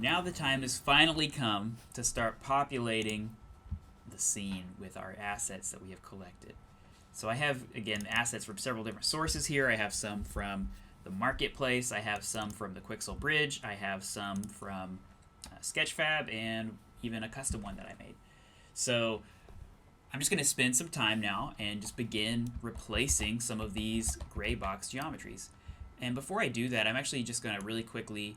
Now the time has finally come to start populating the scene with our assets that we have collected. So I have, again, assets from several different sources here. I have some from the marketplace, I have some from the Quixel Bridge, I have some from Sketchfab, and even a custom one that I made. So I'm just going to spend some time now and just begin replacing some of these gray box geometries. And before I do that, I'm actually just going to really quickly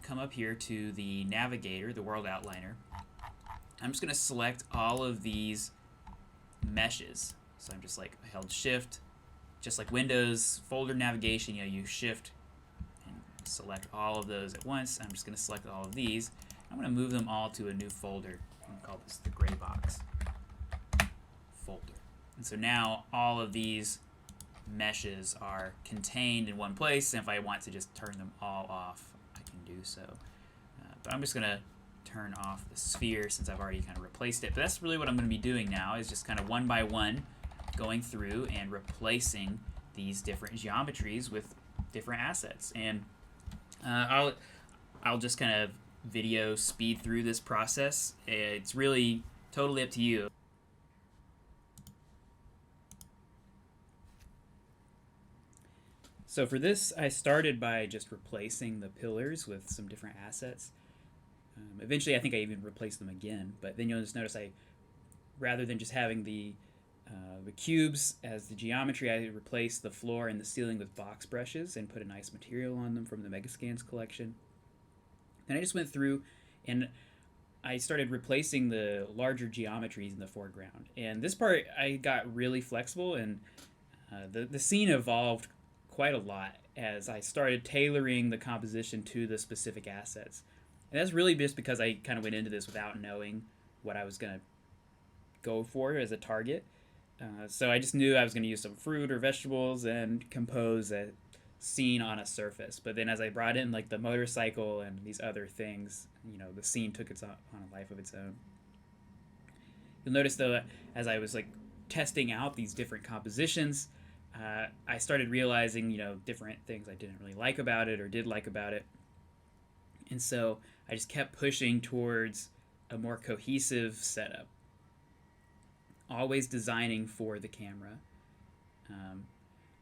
come up here to the navigator, the world outliner. I'm just going to select all of these meshes. So I'm just like held shift, just like Windows folder navigation, you shift and select all of those at once. I'm just going to select all of these. I'm going to move them all to a new folder. I'm going to call this the gray box folder. And so now all of these meshes are contained in one place, and if I want to just turn them all off, I can do so. But I'm just going to turn off the sphere since I've already kind of replaced it. But that's really what I'm going to be doing now, is just kind of one by one going through and replacing these different geometries with different assets. And I'll just kind of video speed through this process. It's really totally up to you. So for this, I started by just replacing the pillars with some different assets. Eventually, I think I even replaced them again, but then you'll just notice rather than just having the cubes as the geometry, I replaced the floor and the ceiling with box brushes and put a nice material on them from the Megascans collection. Then I just went through and I started replacing the larger geometries in the foreground. And this part, I got really flexible, and the scene evolved quite a lot as I started tailoring the composition to the specific assets. And that's really just because I kind of went into this without knowing what I was going to go for as a target. So I just knew I was going to use some fruit or vegetables and compose a scene on a surface. But then as I brought in like the motorcycle and these other things, the scene took on a life of its own. You'll notice though that as I was like testing out these different compositions, I started realizing, different things I didn't really like about it or did like about it. And so I just kept pushing towards a more cohesive setup, always designing for the camera.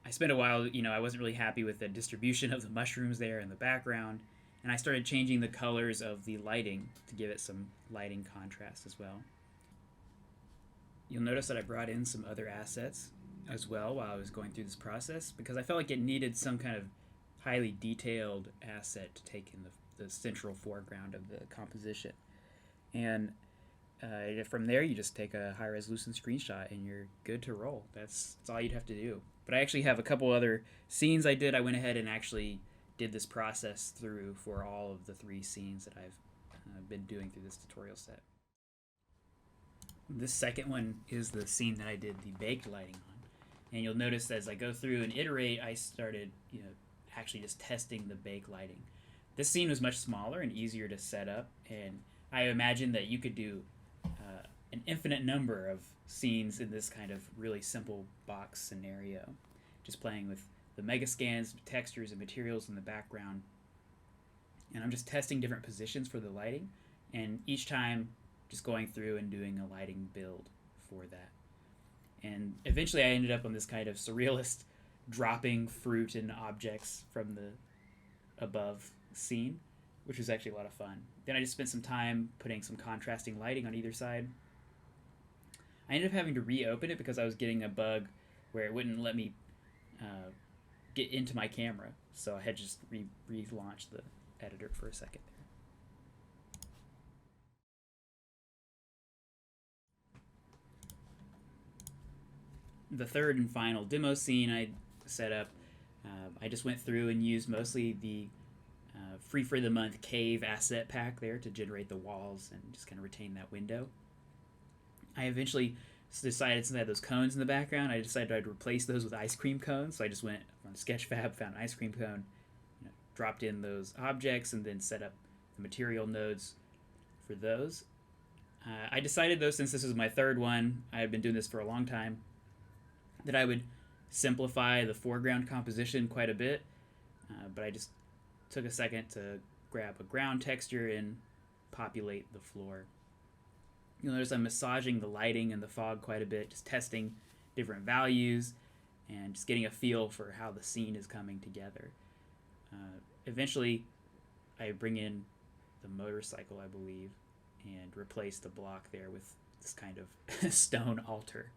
I spent a while, I wasn't really happy with the distribution of the mushrooms there in the background, and I started changing the colors of the lighting to give it some lighting contrast as well. You'll notice that I brought in some other assets as well while I was going through this process, because I felt like it needed some kind of highly detailed asset to take in the central foreground of the composition. And from there, you just take a high-resolution screenshot and you're good to roll. That's all you'd have to do. But I actually have a couple other scenes I did. I went ahead and actually did this process through for all of the 3 scenes that I've been doing through this tutorial set. This second one is the scene that I did the baked lighting on. And you'll notice as I go through and iterate, I started, actually just testing the bake lighting. This scene was much smaller and easier to set up, and I imagine that you could do an infinite number of scenes in this kind of really simple box scenario, just playing with the Megascans, textures, and materials in the background. And I'm just testing different positions for the lighting, and each time just going through and doing a lighting build for that. And eventually I ended up on this kind of surrealist dropping fruit and objects from the above scene, which was actually a lot of fun. Then I just spent some time putting some contrasting lighting on either side. I ended up having to reopen it because I was getting a bug where it wouldn't let me get into my camera. So I had to just relaunch the editor for a second there. The third and final demo scene I set up, I just went through and used mostly the free for the month cave asset pack there to generate the walls and just kind of retain that window. I eventually decided, since I had those cones in the background, I decided I'd replace those with ice cream cones. So I just went on Sketchfab, found an ice cream cone, dropped in those objects, and then set up the material nodes for those. I decided, though, since this was my third one, I had been doing this for a long time, that I would simplify the foreground composition quite a bit. But I just took a second to grab a ground texture and populate the floor. You'll notice I'm massaging the lighting and the fog quite a bit, just testing different values and just getting a feel for how the scene is coming together. Eventually, I bring in the motorcycle, I believe, and replace the block there with this kind of stone altar.